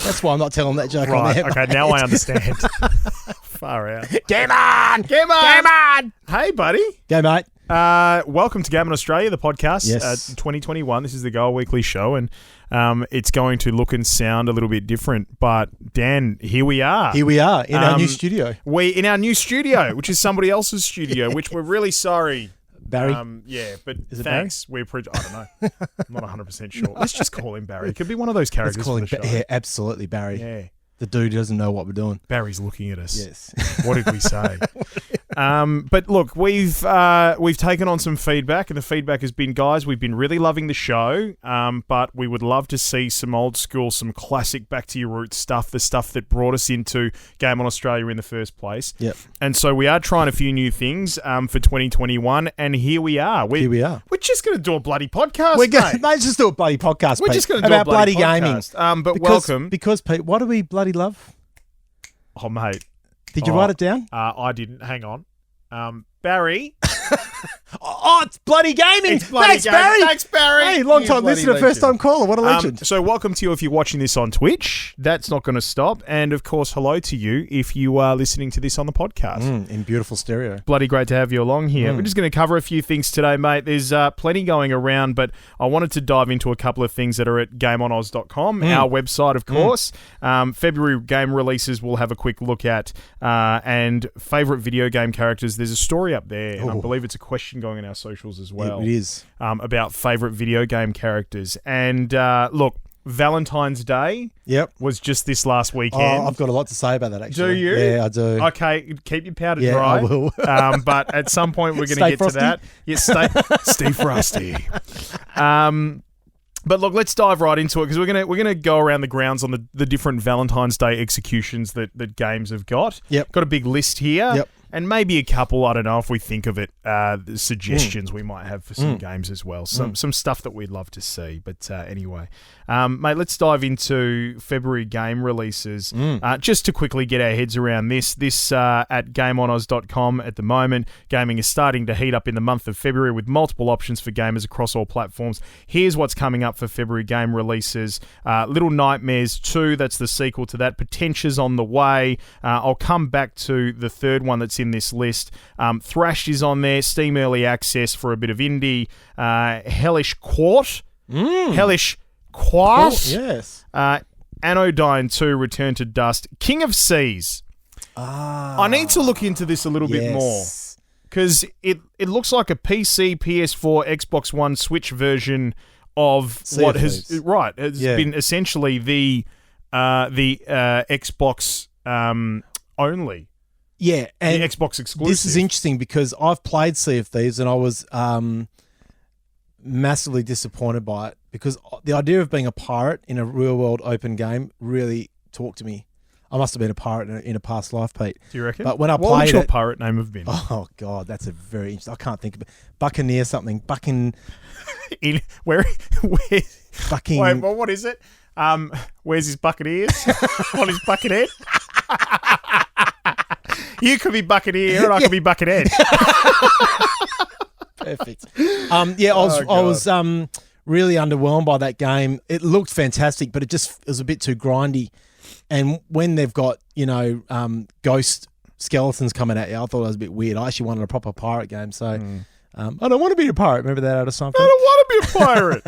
That's why I'm not telling that joke on Right, there. okay, mate. now I understand. Far out. Game on! Game on! Game on! Hey, buddy. Go, mate. Welcome to Game on Australia, the podcast. Yes. 2021. This is the GOA Weekly Show, and it's going to look and sound a little bit different. But, Dan, here we are. Here we are in our new studio. In our new studio, which is somebody else's studio, which we're really sorry. Barry? Yeah, but Is it thanks. I don't know. I'm not 100% sure. Let's just call him Barry. It could be one of those characters. Let's call for him the show. Yeah, absolutely, Barry. Yeah. The dude doesn't know what we're doing. Barry's looking at us. Yes. What did we say? But look, we've taken on some feedback, and the feedback has been, guys, we've been really loving the show, but we would love to see some old school, some classic back to your roots stuff, the stuff that brought us into Game on Australia in the first place. Yep. And so we are trying a few new things for 2021, and here we are. Here we are. We're just going to do a bloody podcast, We're mate. Let's just do a bloody podcast, We're Pete, just going to do about a bloody gaming. podcast. But Because- welcome. Because, Pete, what do we bloody love? Oh, mate. Did you write it down? I didn't. Hang on. Barry. Oh, it's bloody gaming. It's bloody Thanks, gaming. Barry. Thanks, Barry. Hey, long time bloody listener, first time legend. caller. What a legend. So welcome to you if you're watching this on Twitch. That's not going to stop. And, of course, hello to you if you are listening to this on the podcast. In beautiful stereo. Bloody great to have you along here. We're just going to cover a few things today, mate. There's plenty going around, but I wanted to dive into a couple of things that are at gameonoz.com, our website, of course. February game releases we'll have a quick look at, and favourite video game characters. There's a story up there, and I believe it's a question going in our socials as well. It is. About favourite video game characters. And look, Valentine's Day was just this last weekend. Oh, I've got a lot to say about that, actually. Do you? Yeah, I do. Okay, keep your powder Yeah, dry. I will. But at some point we're going Stay to get frosty? to that. Yeah, stay frosty. But look, let's dive right into it because we're gonna go around the grounds on the different Valentine's Day executions that games have got. Yep. Got a big list here. Yep. And maybe a couple, I don't know if we think of it, the suggestions we might have for some games as well. Some stuff that we'd love to see. But anyway, mate, let's dive into February game releases. Just to quickly get our heads around this at gameonoz.com at the moment, gaming is starting to heat up in the month of February with multiple options for gamers across all platforms. Here's what's coming up for February game releases. Little Nightmares 2, that's the sequel to that. Potentia's on the way. I'll come back to the third one that's in this list. Thrashed is on there. Steam Early Access for a bit of indie. Hellish Quart. Hellish Quart. Oh, yes. Anodyne 2, Return to Dust. King of Seas. I need to look into this a little bit more because it looks like a PC, PS4, Xbox One, Switch version of Sea what of has Thieves. has been essentially the Xbox only. Yeah, and The Xbox exclusive. this is interesting because I've played Sea of Thieves and I was massively disappointed by it because the idea of being a pirate in a real-world open game really talked to me. I must have been a pirate in a past life, Pete. Do you reckon? But when I what would played your it, pirate name have been? oh god, that's a very interesting. I can't think of it. Buccaneer something. Bucking. Bucking. Wait, well, what is it? Where's his bucket ears? On his bucket head? You could be Buccaneer and I could be Buckethead. Perfect. I was really underwhelmed by that game. It looked fantastic, but it was a bit too grindy. And when they've got, ghost skeletons coming at you, I thought it was a bit weird. I actually wanted a proper pirate game, so I don't want to be a pirate. Remember that out of Seinfeld? I don't want to be a pirate.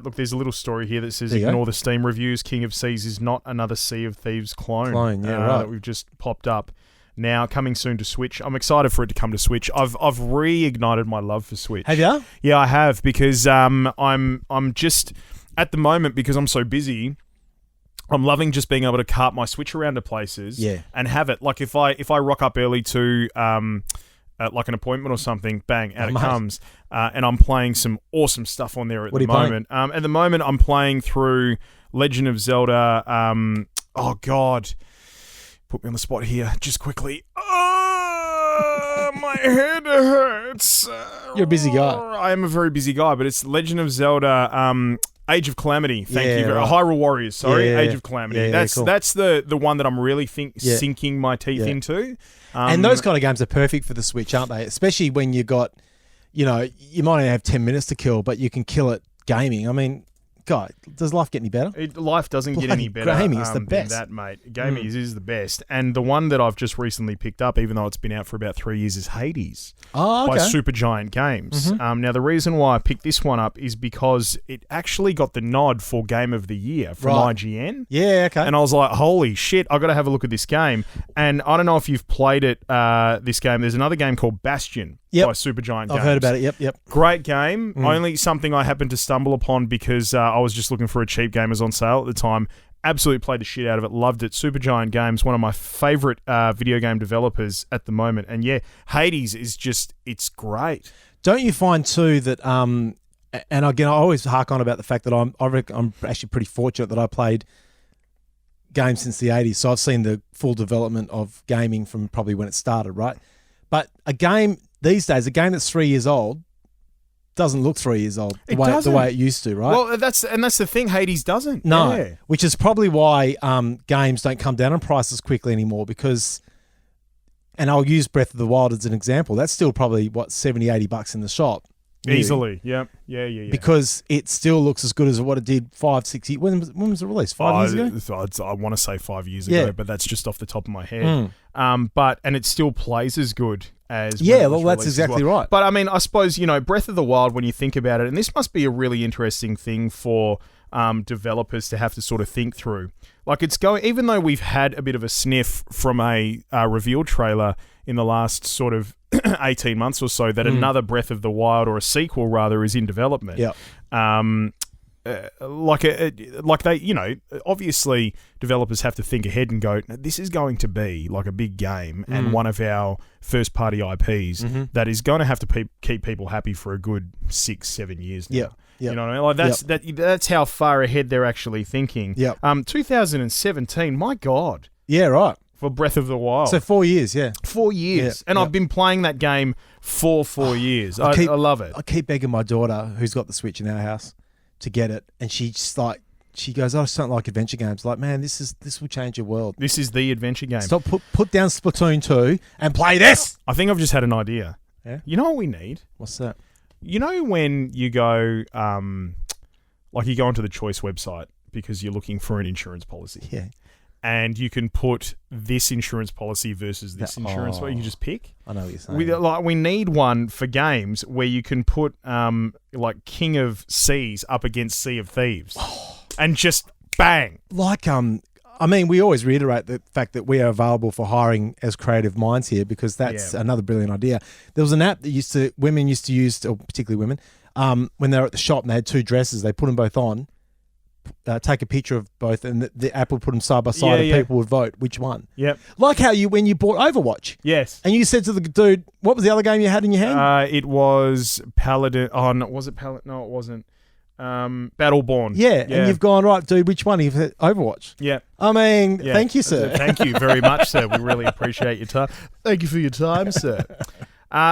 Look, there's a little story here that says ignore the Steam reviews. King of Seas is not another Sea of Thieves clone. Right. That we've just popped up. Now coming soon to Switch. I'm excited for it to come to Switch. I've reignited my love for Switch. Have you? Yeah, I have because I'm just at the moment because I'm so busy. I'm loving just being able to cart my Switch around to places and have it. Like if I rock up early to like an appointment or something, bang, out it comes. And I'm playing some awesome stuff on there at the moment. At the moment, I'm playing through Legend of Zelda. Oh, God. Put me on the spot here just quickly. My head hurts. You're a busy guy. I am a very busy guy, but it's Legend of Zelda Age of Calamity. Thank you. Right. Hyrule Warriors, sorry. Yeah. Age of Calamity. Yeah, that's cool. that's the one that I'm really sinking my teeth into. And those kind of games are perfect for the Switch, aren't they? Especially when you got, you know, you might only have 10 minutes to kill, but you can kill it gaming. I mean, God, does life get any better? Life doesn't get any better. Gaming is the best. Than that, mate. Gaming is the best. And the one that I've just recently picked up, even though it's been out for about 3 years, is Hades. Oh, okay. By Supergiant Games. Now, the reason why I picked this one up is because it actually got the nod for Game of the Year from IGN. Yeah, okay. And I was like, holy shit, I've got to have a look at this game. And I don't know if you've played it, this game. There's another game called Bastion by Supergiant Games. I've heard about it, yep. Great game. Only something I happened to stumble upon because I was just looking for a cheap game. It was on sale at the time. Absolutely played the shit out of it. Loved it. Supergiant Games, one of my favourite video game developers at the moment. And yeah, Hades is just, it's great. Don't you find too that, and again, I always hark on about the fact that I'm actually pretty fortunate that I played games since the 80s. So I've seen the full development of gaming from probably when it started, right? But a game these days, a game that's 3 years old, doesn't look 3 years old the way it used to, right? Well, that's the thing. Hades doesn't. No, which is probably why games don't come down in price as quickly anymore because, and I'll use Breath of the Wild as an example, that's still probably, $70-$80 in the shop. Easily, yeah. Because it still looks as good as what it did 5-6 years. When was it released? 5 years ago? I want to say 5 years ago, but that's just off the top of my head. And it still plays as good as that's exactly right. But I mean, I suppose, Breath of the Wild, when you think about it, and this must be a really interesting thing for developers to have to sort of think through. Like even though we've had a bit of a sniff from a reveal trailer in the last sort of 18 months or so that another Breath of the Wild, or a sequel rather, is in development. Yeah. Obviously developers have to think ahead and go, this is going to be like a big game and one of our first party IPs that is going to have to keep people happy for a good 6-7 years now. Yeah. You know what I mean? That's how far ahead they're actually thinking. 2017, my God. Yeah, right. For Breath of the Wild. So 4 years, 4 years. And I've been playing that game for 4 years. I love it. I keep begging my daughter, who's got the Switch in our house, to get it. And she goes, I just don't like adventure games. Like, man, this will change your world. This is the adventure game. Stop, put down Splatoon 2 and play this. I think I've just had an idea. Yeah? You know what we need? What's that? You know when you go, you go onto the Choice website because you're looking for an insurance policy. Yeah. And you can put this insurance policy versus this insurance policy. You just pick. I know what you're saying. We need one for games where you can put King of Seas up against Sea of Thieves, and just bang. We always reiterate the fact that we are available for hiring as creative minds here because that's another brilliant idea. There was an app that women used to use, or particularly women, when they were at the shop and they had two dresses, they put them both on. Take a picture of both, and the app would put them side by side, and people would vote which one. Yep. Like how when you bought Overwatch. Yes. And you said to the dude, what was the other game you had in your hand? It was Paladin. Oh, no, was it Paladin? No, it wasn't. Battleborn. Yeah, and you've gone, right, dude, which one? You've hit Overwatch. Yeah. I mean, thank you, sir. Thank you very much, sir. We really appreciate your time. Thank you for your time, sir.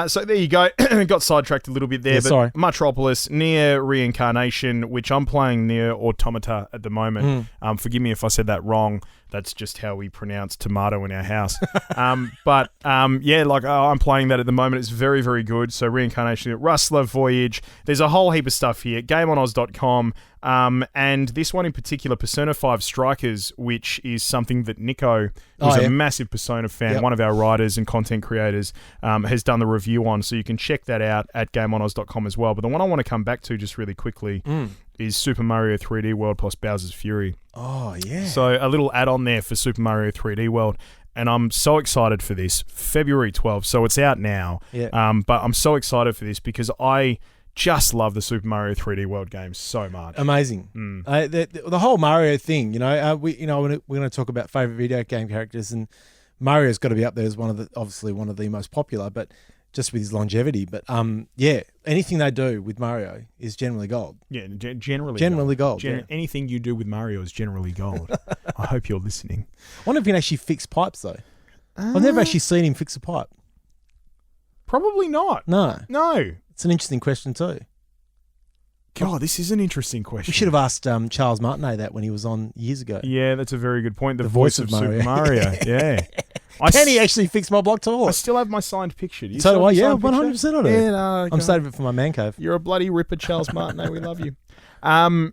So there you go. Got sidetracked a little bit there. Yeah, but sorry. Metropolis, Nier Reincarnation, which I'm playing Nier Automata at the moment. Forgive me if I said that wrong. That's just how we pronounce tomato in our house. I'm playing that at the moment. It's very, very good. So Reincarnation, Rustler, Voyage. There's a whole heap of stuff here. GameOnOz.com. And this one in particular, Persona 5 Strikers, which is something that Nico, who's a massive Persona fan, one of our writers and content creators, has done the review on. So you can check that out at GameOnOz.com as well. But the one I want to come back to just really quickly is Super Mario 3D World plus Bowser's Fury. Oh, yeah. So a little add-on there for Super Mario 3D World. And I'm so excited for this. February 12th, so it's out now. Yeah. But I'm so excited for this because I just love the Super Mario 3D World games so much. Amazing. The whole Mario thing, we're going to talk about favorite video game characters, and Mario's got to be up there as one of the most popular, but just with his longevity. But anything they do with Mario is generally gold. Yeah, generally gold. Anything you do with Mario is generally gold. I hope you're listening. I wonder if he can actually fix pipes though. I've never actually seen him fix a pipe. Probably not. No. It's It's an interesting question too. God, this is an interesting question. We should have asked Charles Martinet that when he was on years ago. Yeah, that's a very good point. The voice of Mario. Super Mario. Yeah. Can he actually fix my block I tort? still have my signed picture. So do I. Yeah, 100% I do. Yeah, no, I'm saving it for my man cave. You're a bloody ripper, Charles Martineau. We love you.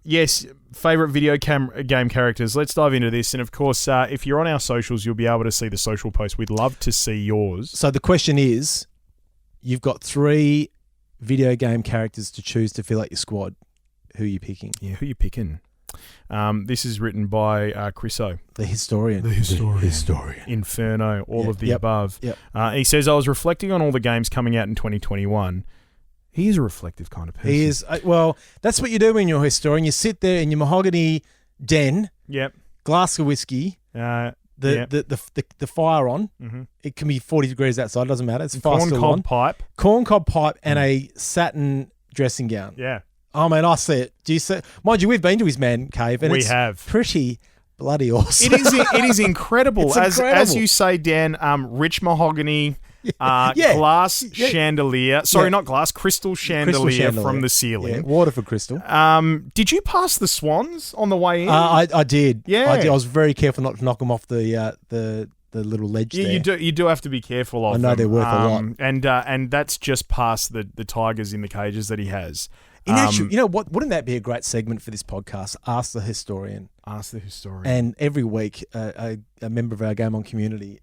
Yes, favourite video game characters. Let's dive into this. And, of course, if you're on our socials, you'll be able to see the social post. We'd love to see yours. So the question is, you've got 3 video game characters to choose to fill out your squad. Who are you picking? Yeah, who are you picking? This is written by Chriso. The historian. Inferno, all of the above. Yep. He says, I was reflecting on all the games coming out in 2021. He is a reflective kind of person. He is. Well, that's what you do when you're a historian. You sit there in your mahogany den, glass of whiskey, the fire on. Mm-hmm. It can be 40 degrees outside. It doesn't matter. It's fire still on. Corncob pipe and a satin dressing gown. Yeah. Oh, man, I see it. Do you see? Mind you, we've been to his man cave, and we have pretty bloody awesome. It is incredible. It's incredible. As you say, Dan, rich mahogany, glass chandelier. Sorry, not glass, crystal chandelier from the ceiling. Yeah, water for crystal. Did you pass the swans on the way in? I did. Yeah. I did. I was very careful not to knock them off the little ledge there. You do have to be careful of them. I know they're worth a lot. And that's just past the tigers in the cages that he has. Actually, you know what? Wouldn't that be a great segment for this podcast? Ask the historian. And every week, a member of our Game On community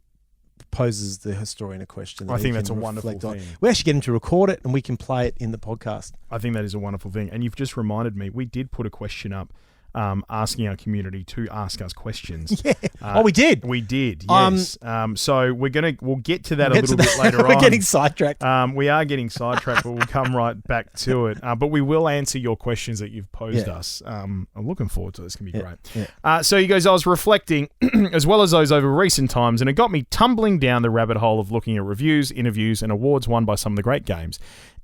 poses the historian a question. I think that's a wonderful thing. We actually get him to record it, and we can play it in the podcast. I think that is a wonderful thing. And you've just reminded me, we did put a question up asking our community to ask us questions. Yeah. We did. We did, yes. So we'll get to that a little bit later on. We're getting sidetracked. We are getting sidetracked, but we'll come right back to it. But we will answer your questions that you've posed us. I'm looking forward to this. It's going to be great. Yeah. So he goes, I was reflecting, as well as those over recent times, and it got me tumbling down the rabbit hole of looking at reviews, interviews, and awards won by some of the great games.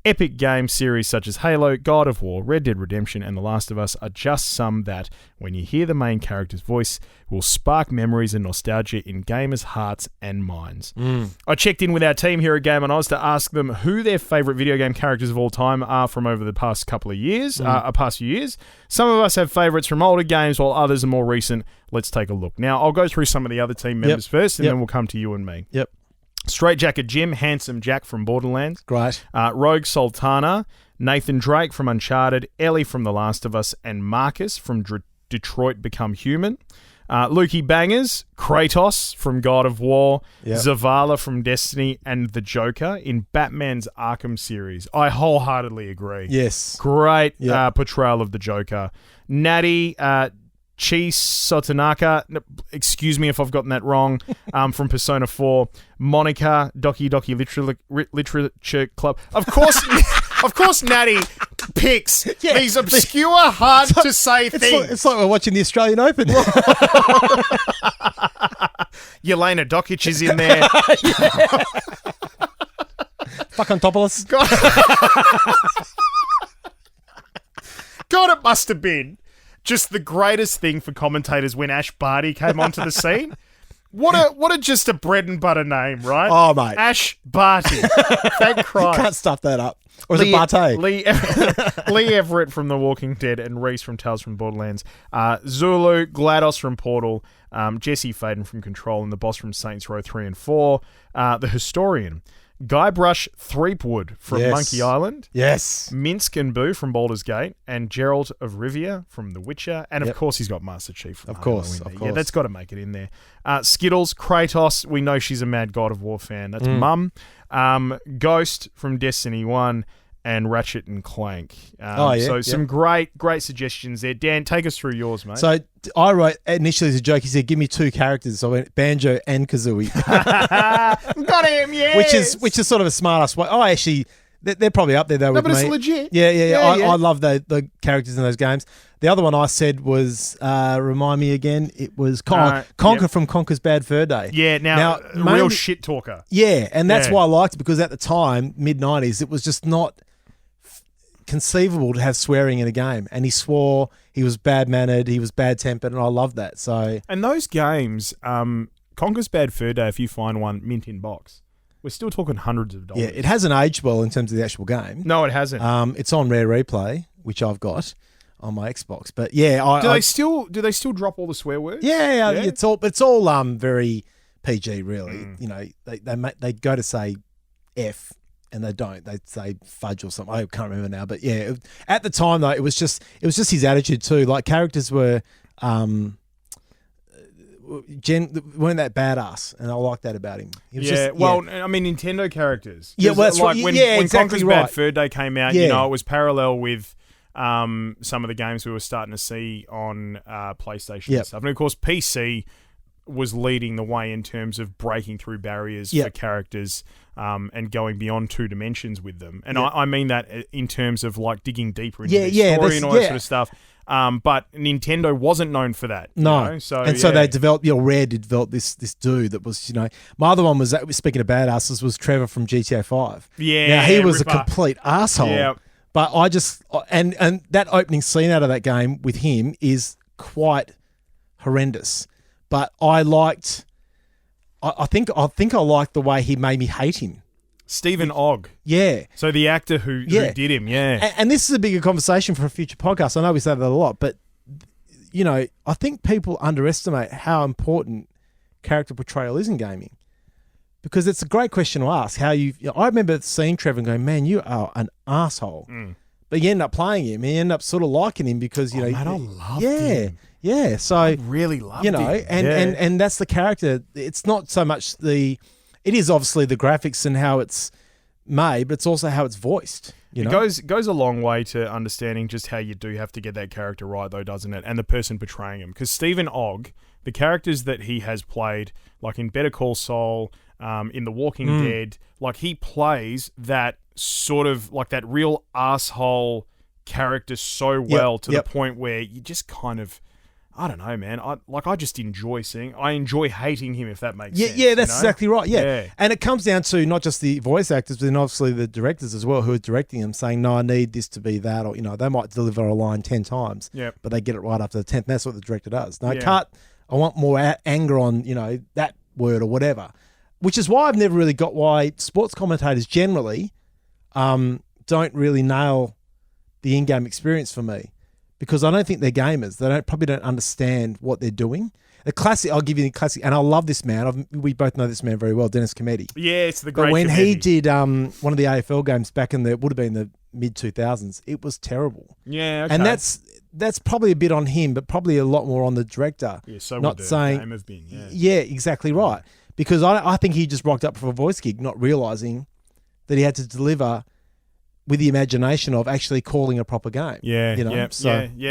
Epic game series such as Halo, God of War, Red Dead Redemption, and The Last of Us are just some that, when you hear the main character's voice, will spark memories and nostalgia in gamers' hearts and minds. I checked in with our team here at Game On Oz to ask them who their favourite video game characters of all time are from over the past couple of years, past few years. Some of us have favourites from older games, while others are more recent. Let's take a look. Now, I'll go through some of the other team members first, and then we'll come to you and me. Yep. Straight Jacket Jim, Handsome Jack from Borderlands. Great. Rogue Sultana, Nathan Drake from Uncharted, Ellie from The Last of Us, and Marcus from Detroit Become Human. Lukey Bangers, Kratos from God of War, Zavala from Destiny, and the Joker in Batman's Arkham series. I wholeheartedly agree. Yes. Great portrayal of the Joker. Natty, Cheese Sotanaka, excuse me if I've gotten that wrong, from Persona 4. Monica, Doki Doki Literature Club. Of course, Natty picks these obscure, hard-to-say things. It's like we're watching the Australian Open. Yelena Dokic is in there. Fuckontopoulos. God, it must have been just the greatest thing for commentators when Ash Barty came onto the scene. What a just a bread and butter name, right? Oh, mate. Ash Barty. Thank Christ. You can't stuff that up. Or is it Barty? Lee Everett from The Walking Dead and Reese from Tales from Borderlands. Zulu, GLaDOS from Portal, Jesse Faden from Control, and the boss from Saints Row 3 and 4. The Historian. Guybrush Threepwood from Monkey Island. Yes. Minsk and Boo from Baldur's Gate. And Geralt of Rivia from The Witcher. And, of course, he's got Master Chief from Halo in there. Yeah, that's got to make it in there. Skittles, Kratos. We know she's a mad God of War fan. That's Mum. Ghost from Destiny 1. And Ratchet and Clank. So some great suggestions there. Dan, take us through yours, mate. So I wrote initially as a joke, he said, give me 2 characters. So I went Banjo and Kazooie. Got him, yes. Which is sort of a smart-ass way. Oh, actually, they're probably up there though with me. No, but it's legit. Yeah. I love the characters in those games. The other one I said was, remind me again, it was Conker from Conker's Bad Fur Day. Yeah, now real shit talker. Yeah, and that's why I liked it, because at the time, mid-90s, it was just not conceivable to have swearing in a game, and he swore, he was bad-mannered, he was bad-tempered, and I loved that. So, and those games, Conker's Bad Fur Day, if you find one mint in box, we're still talking hundreds of dollars. Yeah, it hasn't aged well in terms of the actual game. No, it hasn't. It's on Rare Replay, which I've got on my Xbox. But yeah, do they still drop all the swear words? Yeah. It's all very PG, really. You know, they go to say F and they don't. They say fudge or something. I can't remember now, but yeah. At the time though, it was just his attitude too. Like characters were weren't that badass, and I like that about him. He was I mean Nintendo characters. Yeah, well, that's like right. When exactly Conker's right. Bad Fur Day came out, you know, it was parallel with some of the games we were starting to see on PlayStation and stuff, and of course PC was leading the way in terms of breaking through barriers for characters and going beyond 2 dimensions with them. And I mean that in terms of like digging deeper into the story and all that sort of stuff. But Nintendo wasn't known for that. No. You know? So they developed, Rare did develop this dude that was, you know, my other one was, speaking of badasses, was Trevor from GTA 5. Yeah. Now, he was Ripper. a complete asshole. Yeah. But I just, and that opening scene out of that game with him is quite horrendous. But I think I liked the way he made me hate him. Stephen Ogg. Yeah. So the actor who did him, And this is a bigger conversation for a future podcast. I know we say that a lot, but, you know, I think people underestimate how important character portrayal is in gaming. Because it's a great question to ask. I remember seeing Trevor and going, man, you are an asshole. But you end up playing him. And you end up sort of liking him because, you know. Man, I loved him. Yeah, so I really loved him. And that's the character. It's not so much it is obviously the graphics and how it's made, but it's also how it's voiced. You know? It goes a long way to understanding just how you do have to get that character right, though, doesn't it? And the person portraying him, because Stephen Ogg, the characters that he has played, like in Better Call Saul, in The Walking Dead, like he plays that sort of like that real asshole character so well to the point where you just kind of. I don't know, man. I just enjoy hating him, if that makes sense. Yeah, that's exactly right. Yeah. And it comes down to not just the voice actors, but then obviously the directors as well who are directing them saying, no, I need this to be that. Or, you know, they might deliver a line 10 times, but they get it right after the 10th. And that's what the director does. No, cut. I want more anger on, you know, that word or whatever. Which is why I've never really got why sports commentators generally don't really nail the in-game experience for me. Because I don't think they're gamers. They probably don't understand what they're doing. The classic, I'll give you the classic, and I love this man. We both know this man very well, Dennis Cometti. Yeah, it's the great But when Cometti. he did one of the AFL games back in would have been the mid-2000s, it was terrible. Yeah, okay. And that's probably a bit on him, but probably a lot more on the director. Yeah, so not would the saying, game have been, Yeah, exactly right. Because I think he just rocked up for a voice gig, not realising that he had to deliver with the imagination of actually calling a proper game. Yeah, you know?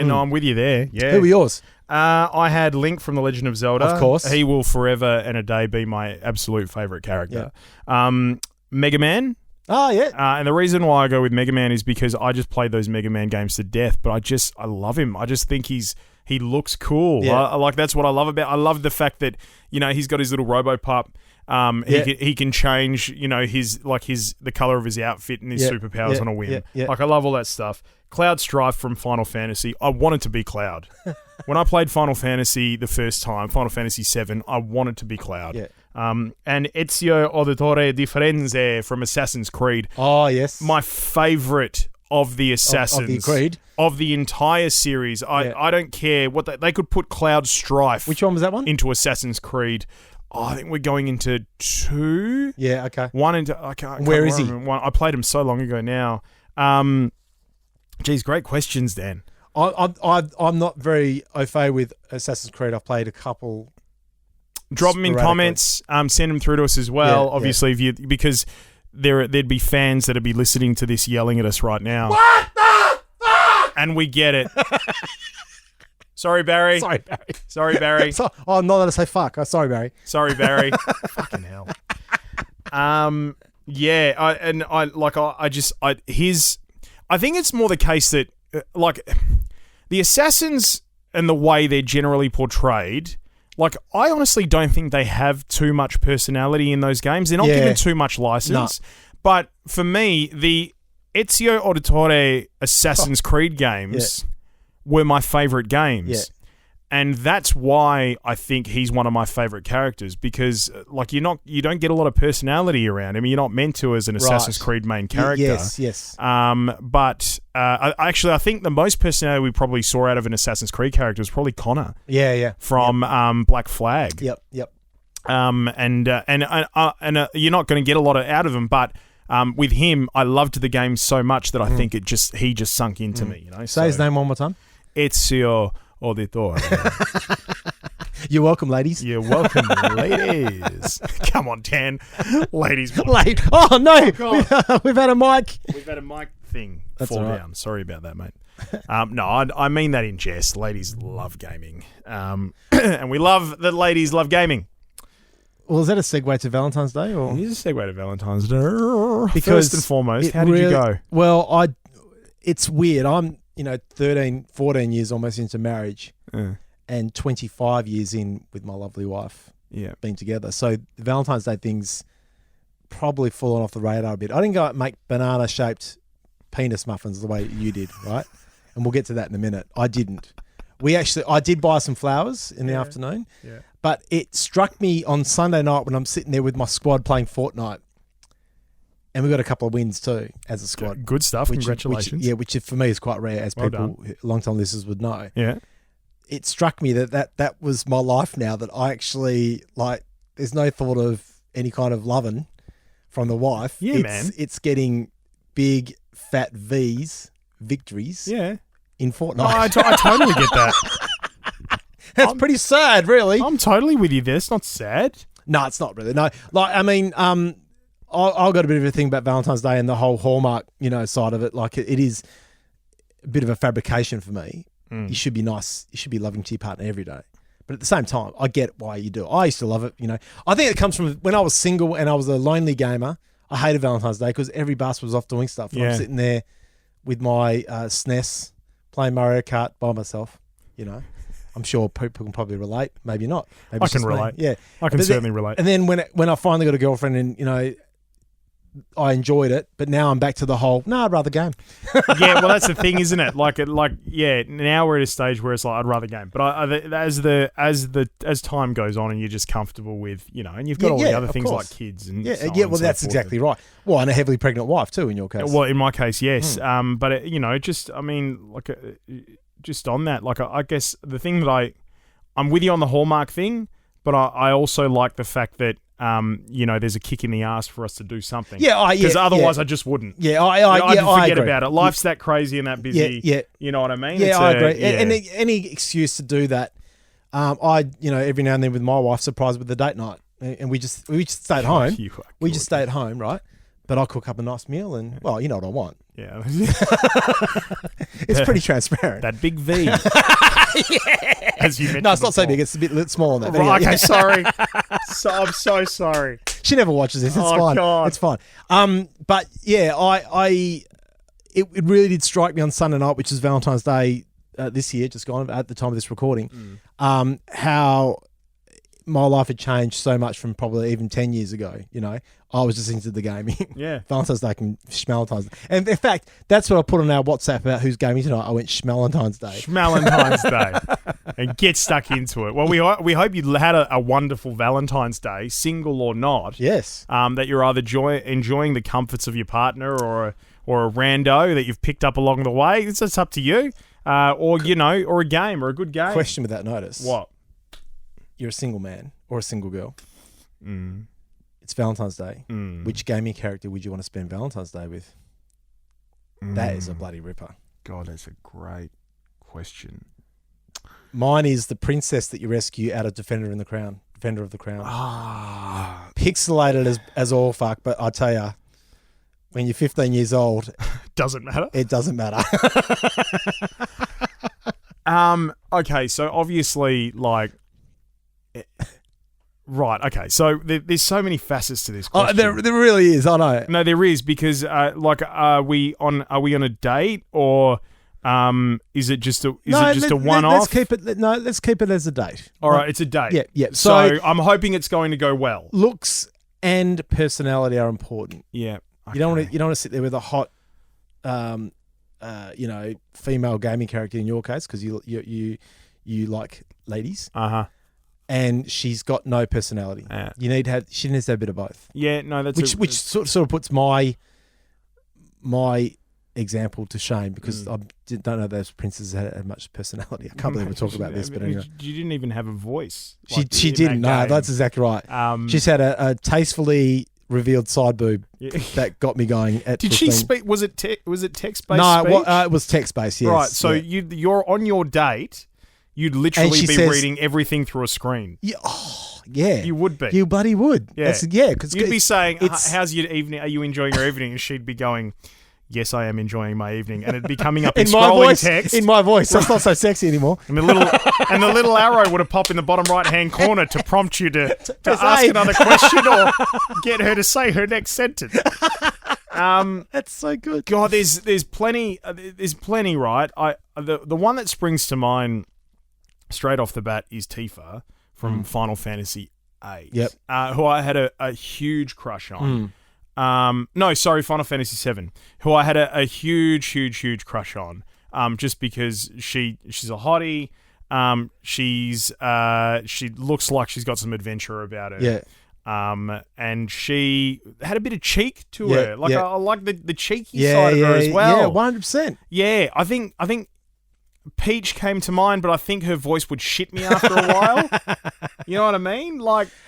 No, I'm with you there. Yeah. Who were yours? I had Link from The Legend of Zelda. Of course. He will forever and a day be my absolute favourite character. Mega Man. Oh, yeah. And the reason why I go with Mega Man is because I just played those Mega Man games to death, but I love him. I just think he looks cool. Yeah. That's what I love about. I love the fact that, you know, he's got his little RoboPup. He can change, you know, the color of his outfit and his superpowers on a whim. Like, I love all that stuff. Cloud Strife from Final Fantasy. I wanted to be Cloud. When I played Final Fantasy the first time, Final Fantasy VII, I wanted to be Cloud. Yeah. And Ezio Auditore di Firenze from Assassin's Creed. Oh, yes. My favorite of the Assassins. Of the entire series. I don't care what they could put Cloud Strife. Which one was that one? Into Assassin's Creed. Oh, I think we're going into 2. Yeah, okay. One into I can't. Where is he? I played him so long ago now. Geez, great questions, Dan. I'm not very au fait with Assassin's Creed. I've played a couple. Drop them in comments. Send them through to us as well. Obviously, because there'd be fans that'd be listening to this yelling at us right now. What the fuck? And we get it. Sorry, Barry. Sorry, Barry. I'm not allowed to say fuck. Sorry, Barry. Sorry, Barry. Fucking hell. I think it's more the case that, the Assassins and the way they're generally portrayed, I honestly don't think they have too much personality in those games. They're not given too much license. No. But for me, the Ezio Auditore Assassin's Creed games were my favourite games. Yeah. And that's why I think he's one of my favourite characters, because you don't get a lot of personality around him. You're not meant to as an Assassin's Creed main character. Yes. But I think the most personality we probably saw out of an Assassin's Creed character was probably Connor. Yeah. From Black Flag. Yep. and you're not going to get a lot out of him, but with him, I loved the game so much that I think he just sunk into me. Say his name one more time. Ezio Auditore. You're welcome, ladies. You're welcome, ladies. Come on, Dan. Ladies. Late. Oh, no. We've had a mic. We've had a mic thing That's fall all right. down. Sorry about that, mate. No, I mean that in jest. Ladies love gaming. And we love that ladies love gaming. Well, is that a segue to Valentine's Day? Or? It is a segue to Valentine's Day. Because first and foremost, how did you go? Well, it's weird. I'm, 13, 14 years almost into marriage and 25 years in with my lovely wife being together. So the Valentine's Day thing's probably fallen off the radar a bit. I didn't go out and make banana-shaped penis muffins the way you did, right? And we'll get to that in a minute. I didn't. I did buy some flowers in the afternoon. Yeah. But it struck me on Sunday night when I'm sitting there with my squad playing Fortnite, and we got a couple of wins too as a squad. Good stuff. Congratulations. Which for me is quite rare, as Well people, long-time listeners would know. Yeah. It struck me that was my life now, that I actually, there's no thought of any kind of loving from the wife. Yeah, man. It's getting big, fat victories in Fortnite. No, I totally get that. That's pretty sad, really. I'm totally with you there. It's not sad. No, it's not really. No, I got a bit of a thing about Valentine's Day and the whole Hallmark, side of it. Like it is a bit of a fabrication for me. You should be nice. You should be loving to your partner every day. But at the same time, I get why you do it. I used to love it. I think it comes from when I was single and I was a lonely gamer. I hated Valentine's Day because every bastard was off doing stuff. And I'm sitting there with my SNES playing Mario Kart by myself. I'm sure people can probably relate. Maybe not. Maybe I can relate. Yeah, I can certainly relate. And then when I finally got a girlfriend, and I enjoyed it, but now I'm back to the whole. No, I'd rather game. Yeah, well, that's the thing, isn't it? Now we're at a stage where it's like I'd rather game. But as time goes on, and you're just comfortable with, and you've got all the other things like kids and so on well, that's exactly right. Well, and a heavily pregnant wife too, in your case. Well, in my case, yes. But just on that, I guess the thing that I'm with you on the Hallmark thing, but I also like the fact that there's a kick in the ass for us to do something. Because otherwise I just wouldn't. Yeah, I forget agree. about it. Life's that crazy and that busy. Yeah. You know what I mean? Yeah, I agree. And any excuse to do that. Every now and then with my wife, surprised with the date night, and we just stay at home. We just stay at home, right? But I'll cook up a nice meal, and well, you know what I want. Yeah, it's pretty transparent. That big V. As you mentioned. No, it's not before. so big. It's a bit smaller than that. Right, okay, sorry. I'm so sorry. She never watches this. It's fine. God. It's fine. But yeah, it really did strike me on Sunday night, which is Valentine's Day this year, just gone at the time of this recording. How my life had changed so much from probably even 10 years ago. I was just into the gaming. Yeah. Valentine's Day and Schmalentine's Day. And in fact, that's what I put on our WhatsApp about who's gaming tonight. I went Schmalentine's Day. Schmalentine's Day. And get stuck into it. Well, we hope you had a wonderful Valentine's Day, single or not. Yes. That you're either enjoying the comforts of your partner or a rando that you've picked up along the way. It's up to you. Or a game or a good game. Question without notice. What? You're a single man or a single girl. It's Valentine's Day. Which gaming character would you want to spend Valentine's Day with? That is a bloody ripper. God, that's a great question. Mine is the princess that you rescue out of Defender of the Crown. Pixelated as all fuck, but I tell you, when you're 15 years old, doesn't matter. It doesn't matter. Okay, so obviously, right. Okay, so there's so many facets to this question. There really is. I know. No, there is because, are we on a date or is it just a one-off? Let's keep it. No, let's keep it as a date. All right, it's a date. Yeah. So I'm hoping it's going to go well. Looks and personality are important. Yeah. Okay. You don't want to sit there with a hot, female gaming character in your case because you like ladies. And she's got no personality. She needs to have a bit of both. Yeah, no, that's which sort of puts my example to shame because I don't know those princesses had much personality. I can't believe we're talking about this, but anyway. You didn't even have a voice. She didn't. No, that's exactly right. She's had a tastefully revealed side boob that got me going. Did she speak? Was it text based? No, it was text based. Yes. Right. So you're on your date. You'd literally be reading everything through a screen. Yeah. Oh, yeah. You would be. You bloody would. Yeah. Because you'd be saying, "How's your evening? Are you enjoying your evening?" And she'd be going, "Yes, I am enjoying my evening," and it'd be coming up in my scrolling voice, text. In my voice, that's not so sexy anymore. And the little arrow would have popped in the bottom right hand corner to prompt you to ask another question or get her to say her next sentence. That's so good. God, there's plenty, right? The one that springs to mind straight off the bat is Tifa from Final Fantasy VIII. Yep. Who I had a huge crush on. Final Fantasy VII, who I had a huge crush on, just because she's a hottie. She looks like she's got some adventure about her. Yeah. And she had a bit of cheek to her. I like the cheeky side of her as Yeah, well. 100%. Yeah, I think Peach came to mind, but I think her voice would shit me after a while. You know what I mean?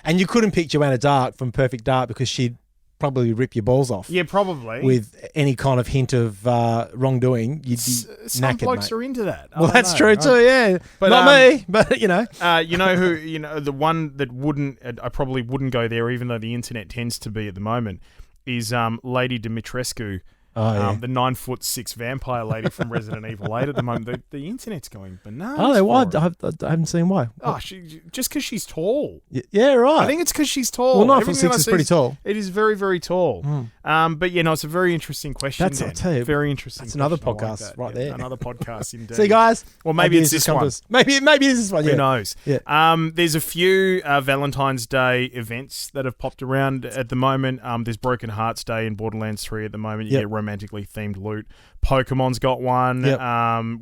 And you couldn't pick Joanna Dark from Perfect Dark because she'd probably rip your balls off. Yeah, probably. With any kind of hint of wrongdoing, you'd be some knackered, blokes mate. are into that. Well, that's true too, yeah. But not me, but you know. The one that I probably wouldn't go there, even though the internet tends to be at the moment, is Lady Dimitrescu. The 9'6" vampire lady from Resident Evil 8 at the moment. The internet's going bananas. Oh, why? I haven't seen why. Oh, just because she's tall. Yeah, right. I think it's because she's tall. Well, 9'6" is pretty tall. It is very, very tall. But it's a very interesting question. I'll tell you, very interesting. That's another podcast right there. Another podcast indeed. See, guys. Well, maybe it's this one. Maybe it's this one. Yeah. Who knows? Yeah. There's a few Valentine's Day events that have popped around at the moment. There's Broken Hearts Day in Borderlands 3 at the moment. You get romantically themed loot. Pokemon's got one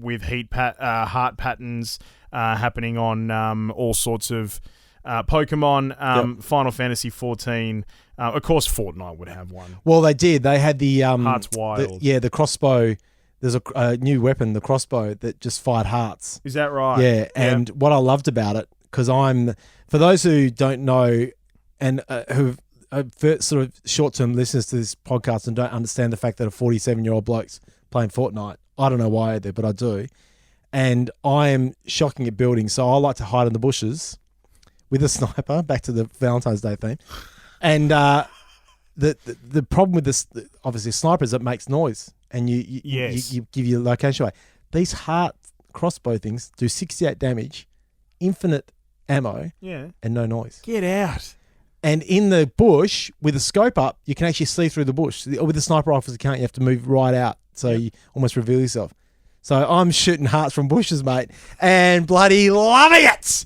with heart patterns happening on all sorts of Pokemon. Final Fantasy 14. Of course, Fortnite would have one. Well, they did. They had the Hearts Wild. The crossbow. There's a new weapon, the crossbow, that just fired hearts. Is that right? Yeah. And what I loved about it, because for those who don't know and who sort of short-term listeners to this podcast and don't understand the fact that a 47-year-old bloke's playing Fortnite. I don't know why either, but I do. And I am shocking at building, so I like to hide in the bushes with a sniper, back to the Valentine's Day theme. And the problem with this, obviously, snipers, it makes noise, and you give your location away. These heart crossbow things do 68 damage, infinite ammo, and no noise. Get out. And in the bush, with a scope up, you can actually see through the bush. With a sniper rifle, you can't. You have to move right out, so you almost reveal yourself. So I'm shooting hearts from bushes, mate, and bloody loving it.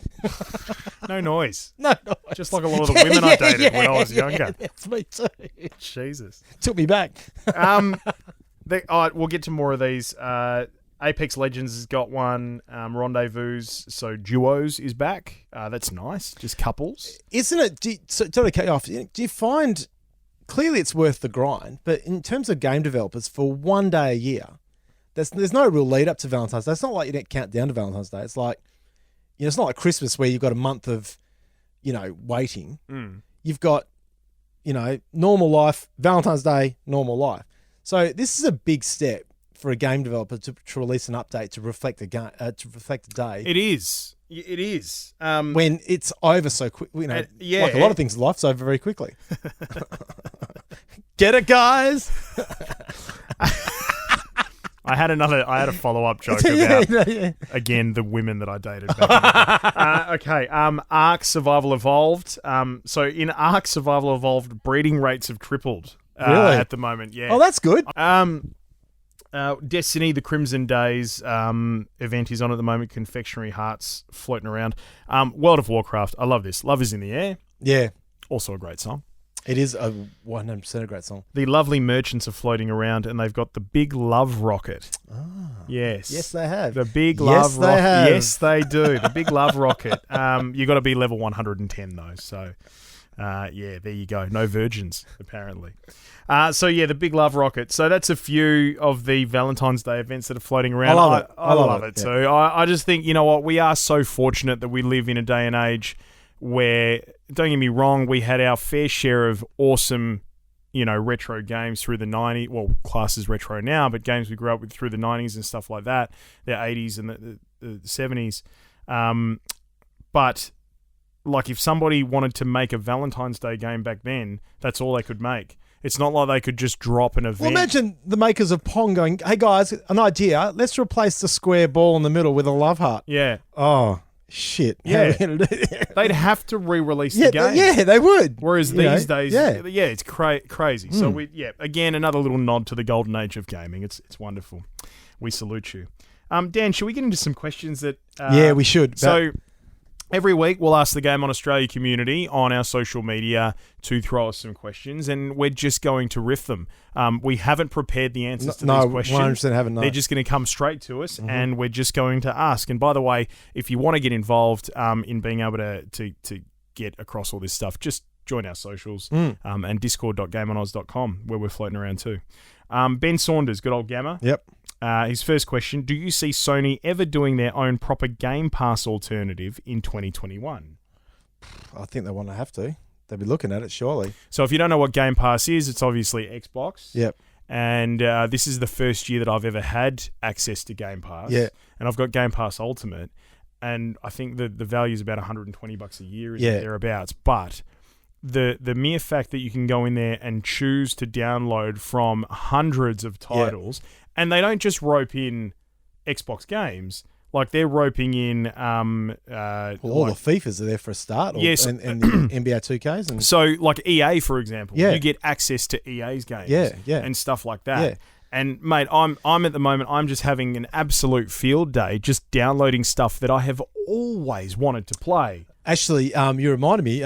No noise. No noise. Just like a lot of the women I dated when I was younger. That's me too. Jesus. Took me back. We'll get to more of these. Apex Legends has got one. Rendezvous, so duos is back. That's nice. Just couples. Isn't it? To cut you off, do you find, clearly it's worth the grind, but in terms of game developers, for one day a year, there's no real lead up to Valentine's Day. It's not like you don't count down to Valentine's Day. It's like, it's not like Christmas where you've got a month of, waiting. You've got, normal life, Valentine's Day, normal life. So this is a big step for a game developer to release an update to reflect the game, to reflect the day. It is. It is. When it's over so quick, like a lot of things in life, it's over very quickly. Get it, guys? I had a follow-up joke about, again, the women that I dated back in the day. Ark Survival Evolved. So in Ark Survival Evolved, breeding rates have tripled at the moment. Yeah. Oh, that's good. Destiny, the Crimson Days event is on at the moment. Confectionery Hearts floating around. World of Warcraft. I love this. Love is in the air. Yeah. Also a great song. It is a 100% a great song. The lovely merchants are floating around, and they've got the big love rocket. Yes. Yes, they have. The big love rocket. Yes, they do. The big love rocket. You got to be level 110 though. So Yeah, there you go. No virgins, apparently. The Big Love Rocket. So that's a few of the Valentine's Day events that are floating around. I love it too. I just think, you know what, we are so fortunate that we live in a day and age where, don't get me wrong, we had our fair share of awesome, retro games through the 90s. Well, class is retro now, but games we grew up with through the 90s and stuff like that, the 80s and the 70s. But like, if somebody wanted to make a Valentine's Day game back then, that's all they could make. It's not like they could just drop an event. Well, imagine the makers of Pong going, hey guys, an idea. Let's replace the square ball in the middle with a love heart. Yeah. Oh, shit. Yeah. They'd have to re-release the game. Yeah, they would. Whereas these days, it's crazy. So again, another little nod to the golden age of gaming. It's wonderful. We salute you. Dan, should we get into some questions that... yeah, we should. So... Every week, we'll ask the Game on Australia community on our social media to throw us some questions, and we're just going to riff them. We haven't prepared the answers to these questions. 100% haven't. No. They're just going to come straight to us, and we're just going to ask. And by the way, if you want to get involved in being able to get across all this stuff, just join our socials and discord.gameonoz.com, where we're floating around too. Ben Saunders, good old Gamma. Yep. His first question, do you see Sony ever doing their own proper Game Pass alternative in 2021? I think they want to have to. They'll be looking at it, surely. So if you don't know what Game Pass is, it's obviously Xbox. Yep. And this is the first year that I've ever had access to Game Pass. Yeah. And I've got Game Pass Ultimate. And I think the value is about $120 a year, thereabouts. But the mere fact that you can go in there and choose to download from hundreds of titles... Yeah. And they don't just rope in Xbox games, like they're roping in... all the FIFAs are there for a start, yes, and the NBA 2Ks. And so, like EA, for example, you get access to EA's games and stuff like that. Yeah. And, mate, I'm at the moment, I'm just having an absolute field day just downloading stuff that I have always wanted to play. Actually, you reminded me...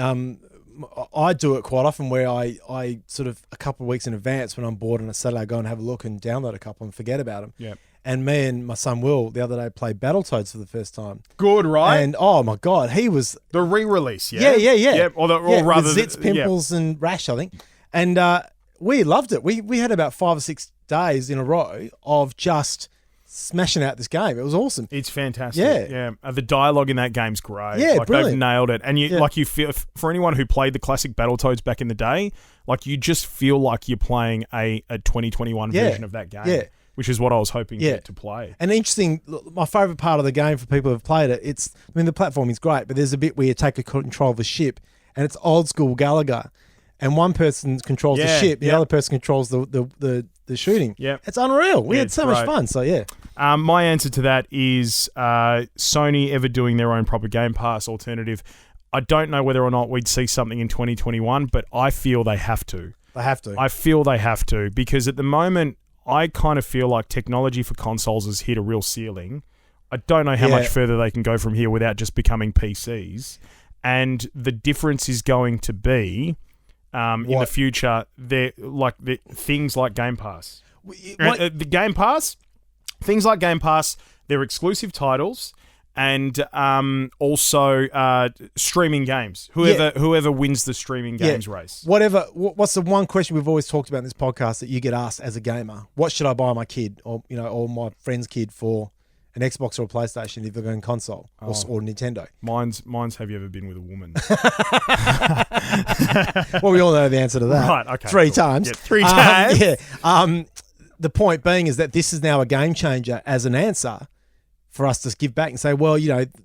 I do it quite often where I sort of a couple of weeks in advance when I'm bored on a Saturday, I go and have a look and download a couple and forget about them. Yeah. And me and my son Will the other day played Battletoads for the first time. Good, right? And oh my God, he was... The re-release, yeah? Yeah. Yep. Or rather... With Zits, Pimples and Rash, I think. And we loved it. We had about 5 or 6 days in a row of just... smashing out this game. It was awesome. It's fantastic. Yeah. The dialogue in that game's great. Yeah, like brilliant. They've nailed it. And you feel, for anyone who played the classic Battletoads back in the day, like you just feel like you're playing a 2021 version of that game. Yeah. Which is what I was hoping to play. And interesting, my favourite part of the game for people who have played it, the platform is great, but there's a bit where you take control of a ship and it's old school Gallagher. And one person controls the ship, the other person controls the shooting. Yeah. It's unreal. We had so much fun. So, yeah. My answer to that is Sony ever doing their own proper Game Pass alternative. I don't know whether or not we'd see something in 2021, but I feel they have to. They have to. I feel they have to because at the moment, I kind of feel like technology for consoles has hit a real ceiling. I don't know how much further they can go from here without just becoming PCs. And the difference is going to be... in the future, things like Game Pass. The Game Pass, things like Game Pass, they're exclusive titles and also streaming games. Whoever wins the streaming games race. What's the one question we've always talked about in this podcast that you get asked as a gamer? What should I buy my kid or my friend's kid for an Xbox or a PlayStation if they're going console or Nintendo? Mine's have you ever been with a woman? Well, we all know the answer to that. Right, okay. 3 times. Yeah, 3 times. The point being is that this is now a game changer as an answer for us to give back and say, well,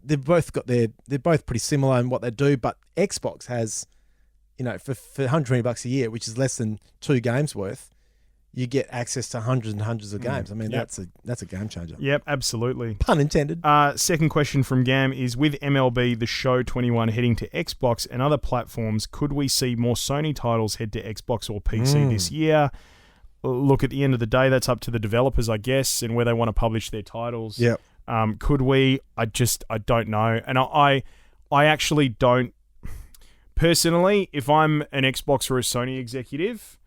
they've both they're both pretty similar in what they do, but Xbox has, for $120 a year, which is less than 2 games worth, you get access to hundreds and hundreds of games. I mean, that's a game changer. Yep, absolutely. Pun intended. Second question from Gam is, with MLB The Show 21 heading to Xbox and other platforms, could we see more Sony titles head to Xbox or PC this year? Look, at the end of the day, that's up to the developers, I guess, and where they want to publish their titles. Yep. Could we? I don't know. And I actually don't. Personally, if I'm an Xbox or a Sony executive,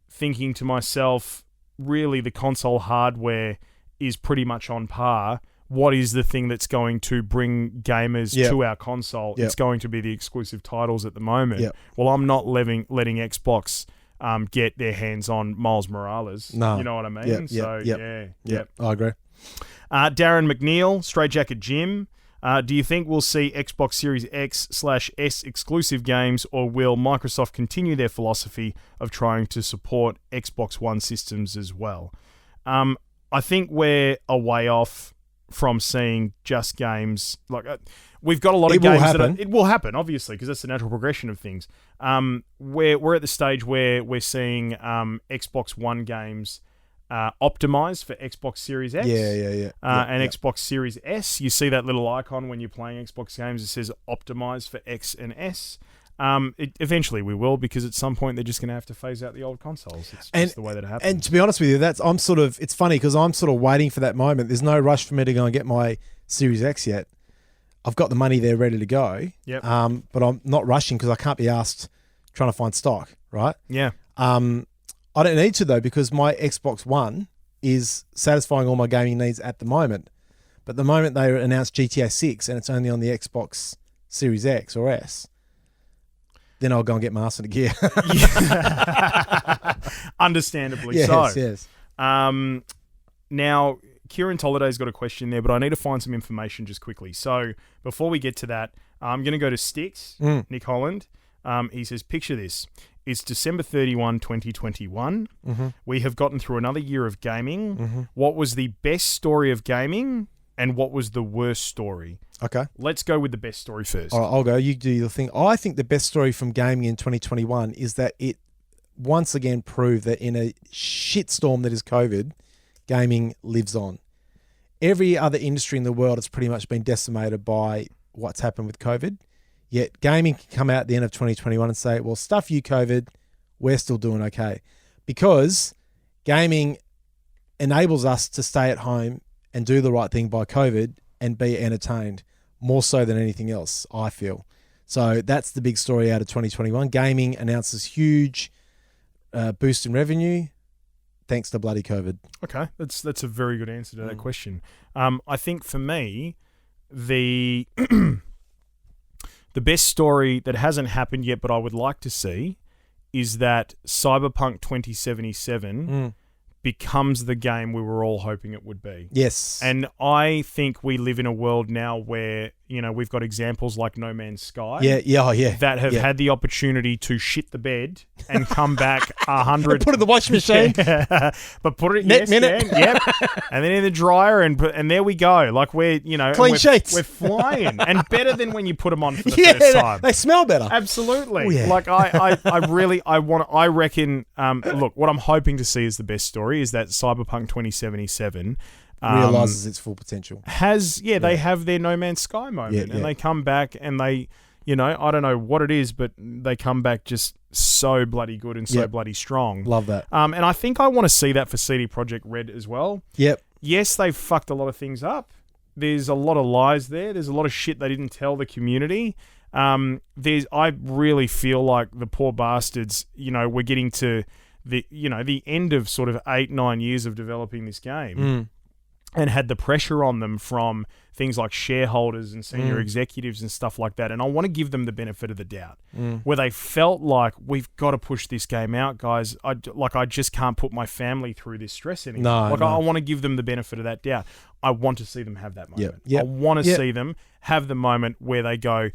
thinking to myself, really the console hardware is pretty much on par what is the thing that's going to bring gamers to our console? Yep. It's going to be the exclusive titles at the moment. Yep. Well, I'm not letting Xbox get their hands on Miles Morales. No. You know what I mean? Yep. I agree. Darren McNeil, Straight Jacket Jim. Do you think we'll see Xbox Series X/S exclusive games, or will Microsoft continue their philosophy of trying to support Xbox One systems as well? I think we're a way off from seeing just games like we've got a lot of games that it will happen, obviously, because that's the natural progression of things. We're at the stage where we're seeing Xbox One games optimized for Xbox Series X, and Xbox Series S. You see that little icon when you're playing Xbox games. It says optimized for X and S. Eventually we will, because at some point they're just going to have to phase out the old consoles. It's just the way that it happens. And to be honest with you, it's funny because I'm sort of waiting for that moment. There's no rush for me to go and get my Series X yet. I've got the money there ready to go. Yep. But I'm not rushing because I can't be asked trying to find stock, right? Yeah. I don't need to, though, because my Xbox One is satisfying all my gaming needs at the moment. But the moment they announced GTA 6 and it's only on the Xbox Series X or S, then I'll go and get Master Gear. Understandably yes. Now, Kieran Tolliday's got a question there, but I need to find some information just quickly. So before we get to that, I'm going to go to Sticks, Nick Holland. He says, picture this. It's December 31, 2021. Mm-hmm. We have gotten through another year of gaming. Mm-hmm. What was the best story of gaming, and what was the worst story? Okay. Let's go with the best story first. All right, I'll go. You do your thing. I think the best story from gaming in 2021 is that it once again proved that in a shitstorm that is COVID, gaming lives on. Every other industry in the world has pretty much been decimated by what's happened with COVID. Yet gaming can come out at the end of 2021 and say, well, stuff you, COVID, we're still doing okay. Because gaming enables us to stay at home and do the right thing by COVID and be entertained more so than anything else, I feel. So that's the big story out of 2021. Gaming announces huge boost in revenue thanks to bloody COVID. Okay, that's a very good answer to that question. I think for me, the best story that hasn't happened yet, but I would like to see, is that Cyberpunk 2077 becomes the game we were all hoping it would be. Yes. And I think we live in a world now where, we've got examples like No Man's Sky. That have had the opportunity to shit the bed and come back 100. Put it in the washing machine. But put it minute. Yep. And then in the dryer and there we go. Like we're, clean sheets. We're flying. And better than when you put them on for the first time. They smell better. Absolutely. Oh, yeah. Like I reckon, look, what I'm hoping to see is the best story is that Cyberpunk 2077 realizes its full potential. They have their No Man's Sky moment, and they come back and they, I don't know what it is, but they come back just so bloody good and so bloody strong. Love that. And I think I want to see that for CD Projekt Red as well. Yep. Yes, they've fucked a lot of things up. There's a lot of lies there. There's a lot of shit they didn't tell the community. I really feel like the poor bastards, we're getting to the end of sort of 8-9 years of developing this game. And had the pressure on them from things like shareholders and senior executives and stuff like that. And I want to give them the benefit of the doubt, where they felt like, we've got to push this game out, guys. I just can't put my family through this stress anymore. I want to give them the benefit of that doubt. I want to see them have that moment. I want to see them have the moment where they go,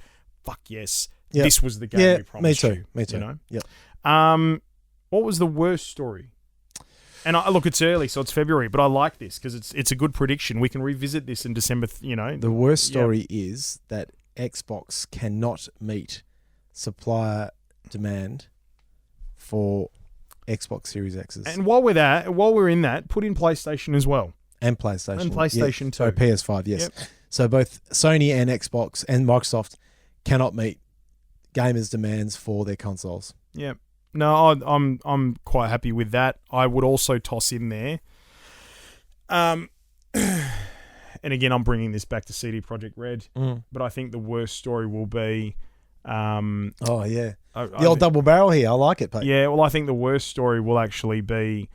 fuck yes, this was the game we promised you. Me too. Yep. What was the worst story? And look, it's early, so it's February, but I like this because it's a good prediction. We can revisit this in December. The worst story is that Xbox cannot meet supplier demand for Xbox Series X's. And while we're in that, put in PlayStation as well, and PlayStation, too. So PS5, yes. Yep. So both Sony and Xbox and Microsoft cannot meet gamers' demands for their consoles. Yep. No, I'm quite happy with that. I would also toss in there, and again, I'm bringing this back to CD Projekt Red, but I think the worst story will be, the old double barrel here. I like it, Pete. Yeah, well, I think the worst story will actually be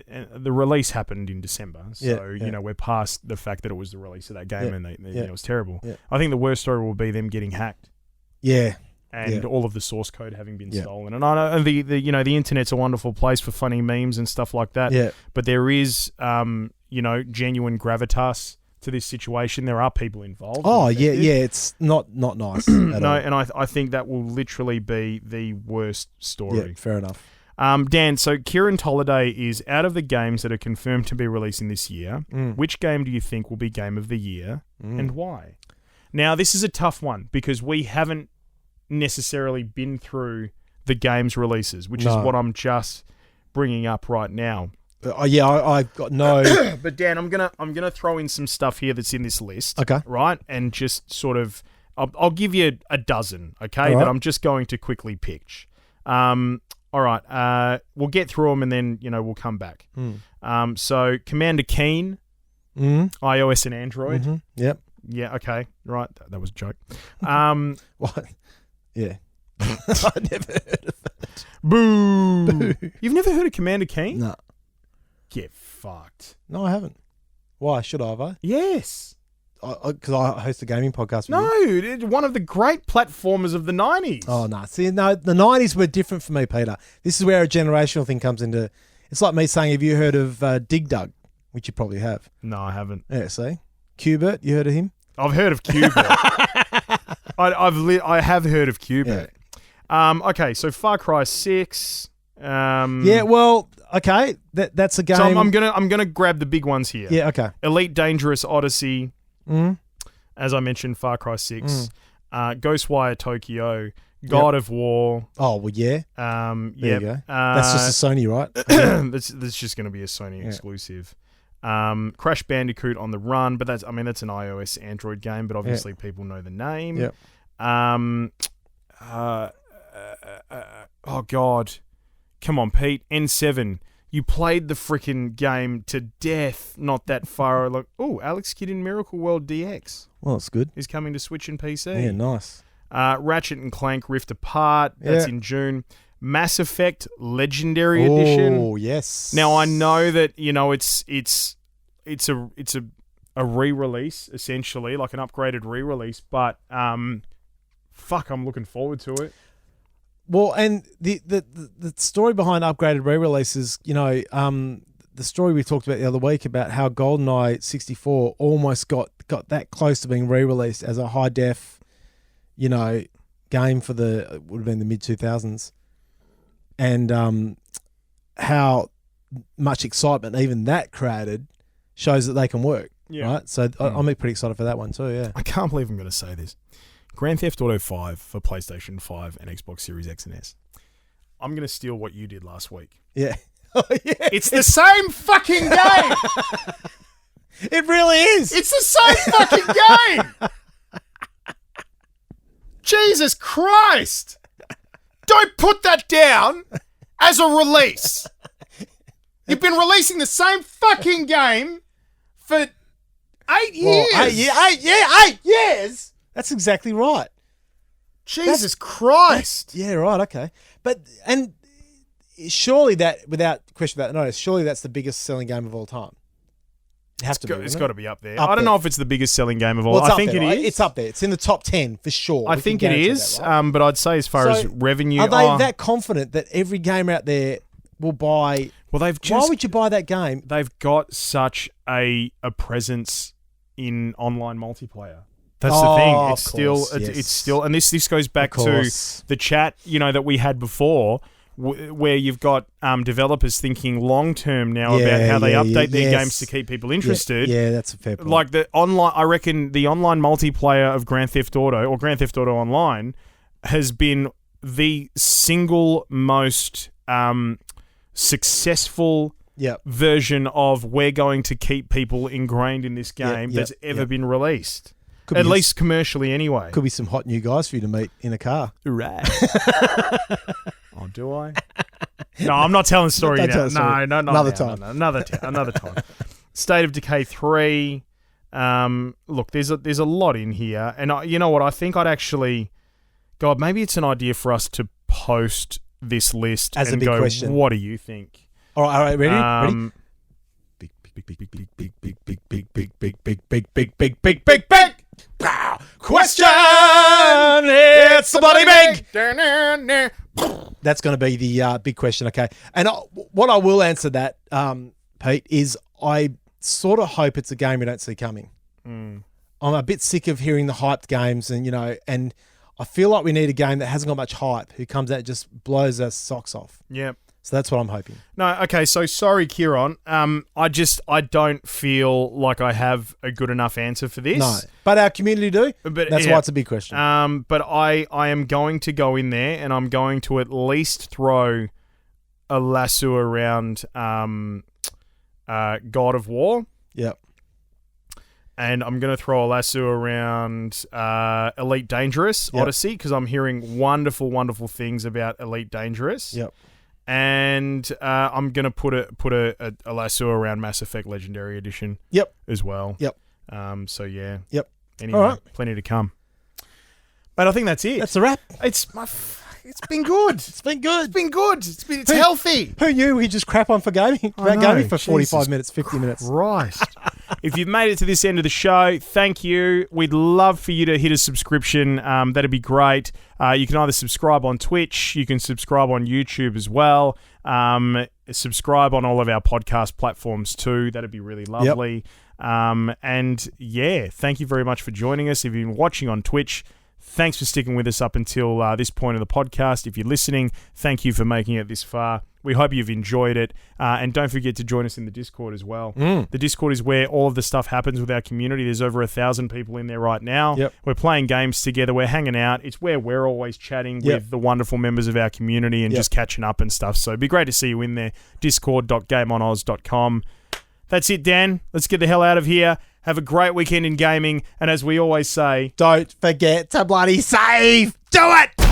and the release happened in December, so we're past the fact that it was the release of that game and it was terrible. Yeah. I think the worst story will be them getting hacked. Yeah. And all of the source code having been stolen. And I know the internet's a wonderful place for funny memes and stuff like that. Yeah. But there is genuine gravitas to this situation. There are people involved. Oh yeah, it's not nice. At all. And I think that will literally be the worst story. Yeah, fair enough. Dan, so Kieran Tolliday is out of the games that are confirmed to be releasing this year. Which game do you think will be Game of the Year and why? Now, this is a tough one because we haven't necessarily been through the game's releases, which is what I'm just bringing up right now. I've got no. But Dan, I'm gonna throw in some stuff here that's in this list. Okay. Right, and just sort of, I'll give you a dozen. Okay, that I'm just going to quickly pitch. All right. We'll get through them and then we'll come back. So Commander Keen, iOS and Android. Mm-hmm. Yep. Yeah. Okay. Right. That was a joke. What? Yeah. I never heard of that. Boo. You've never heard of Commander Keen? No. Get fucked. No, I haven't. Why? Should I have? I? Yes. Because I host a gaming podcast with you. It's one of the great platformers of the 90s. Oh, no. See, no, the 90s were different for me, Peter. This is where a generational thing comes into... It's like me saying, have you heard of Dig Dug? Which you probably have. No, I haven't. Yeah, see? Qbert, you heard of him? I've heard of Qbert. I have heard of Qbert. Yeah. Okay, so Far Cry 6. Yeah, well, okay, that's a game. So I'm gonna grab the big ones here. Yeah, okay. Elite Dangerous Odyssey. As I mentioned, Far Cry 6. Ghostwire Tokyo. God of War. Oh well, yeah. There you go. That's just a Sony, right? That's just going to be a Sony exclusive. Crash Bandicoot on the Run, but that's an iOS Android game, but obviously people know the name. Yep. Oh God, come on, Pete. N7. You played the freaking game to death not that far. Like, Alex Kidd in Miracle World DX. Well, that's good. Is coming to Switch and PC. Yeah, nice. Ratchet and Clank Rift Apart. That's in June. Mass Effect Legendary Edition. Oh, yes. Now I know that it's a re-release essentially, like an upgraded re-release, but fuck, I'm looking forward to it. Well, and the story behind upgraded re-releases, the story we talked about the other week about how GoldenEye 64 almost got that close to being re-released as a high def, game for it would have been the mid 2000s, and how much excitement even that created shows that they can work. Yeah. Right. So I'm pretty excited for that one too. Yeah. I can't believe I'm going to say this. Grand Theft Auto 5 for PlayStation 5 and Xbox Series X and S. I'm going to steal what you did last week. Yeah. Oh, yeah. It's the same fucking game. It really is. It's the same fucking game. Jesus Christ. Don't put that down as a release. You've been releasing the same fucking game for 8 years. 8 years? That's exactly right. Jesus Christ. Yeah, right, okay. And surely that, without question about notice, surely that's the biggest selling game of all time. It has to be. It's got to be up there. I don't know if it's the biggest selling game of all. I think it is. It's up there. It's in the top 10 for sure. I think it is. That, right? But I'd say as far as revenue, are they that confident that every gamer out there will buy? Well, why would you buy that game? They've got such a presence in online multiplayer. That's the thing. It's still, and this goes back to the chat, that we had before, where you've got developers thinking long term now about how they update their games to keep people interested. Yeah, that's a fair point. Like I reckon the online multiplayer of Grand Theft Auto or Grand Theft Auto Online has been the single most successful version of we're going to keep people ingrained in this game that's ever been released. At least commercially anyway. Could be some hot new guys for you to meet in a car. Right. Oh, do I? No, I'm not telling the story now. No, not another now. time. No, another time. State of Decay 3. Look, there's a lot in here. And you know what? I think I'd actually... maybe it's an idea for us to post this list as and a big go, question. What do you think? All right, ready? Um, Big question. It's the bloody big. That's going to be the big question, okay? And what I will answer that, Pete, is I sort of hope it's a game we don't see coming. I'm a bit sick of hearing the hyped games, and and I feel like we need a game that hasn't got much hype, who comes out and just blows our socks off. Yep. So that's what I'm hoping. No, okay, so sorry, Kieran. I don't feel like I have a good enough answer for this. No, but our community do. But that's why it's a big question. But I am going to go in there, and I'm going to at least throw a lasso around God of War. Yep. And I'm going to throw a lasso around Elite Dangerous Odyssey, because I'm hearing wonderful, wonderful things about Elite Dangerous. Yep. And I'm going to put a lasso around Mass Effect Legendary Edition. Yep. As well. Yep. So yeah. Yep. Anyway, all right. Plenty to come. But I think that's it. That's a wrap. It's been good. It's been good. It's been good. It's healthy. Who knew we just crap on for gaming? I know. Gaming for 45 Jesus minutes, 50 minutes. Christ. If you've made it to this end of the show, thank you. We'd love for you to hit a subscription. That'd be great. You can either subscribe on Twitch, you can subscribe on YouTube as well. Subscribe on all of our podcast platforms too. That'd be really lovely. Yep. And yeah, thank you very much for joining us. If you've been watching on Twitch, thanks for sticking with us up until this point of the podcast. If you're listening, thank you for making it this far. We hope you've enjoyed it. And don't forget to join us in the Discord as well. The Discord is where all of the stuff happens with our community. There's over 1,000 people in there right now. Yep. We're playing games together. We're hanging out. It's where we're always chatting with the wonderful members of our community and just catching up and stuff. So it'd be great to see you in there. Discord.gameonoz.com. That's it, Dan. Let's get the hell out of here. Have a great weekend in gaming. And as we always say, don't forget to bloody save. Do it!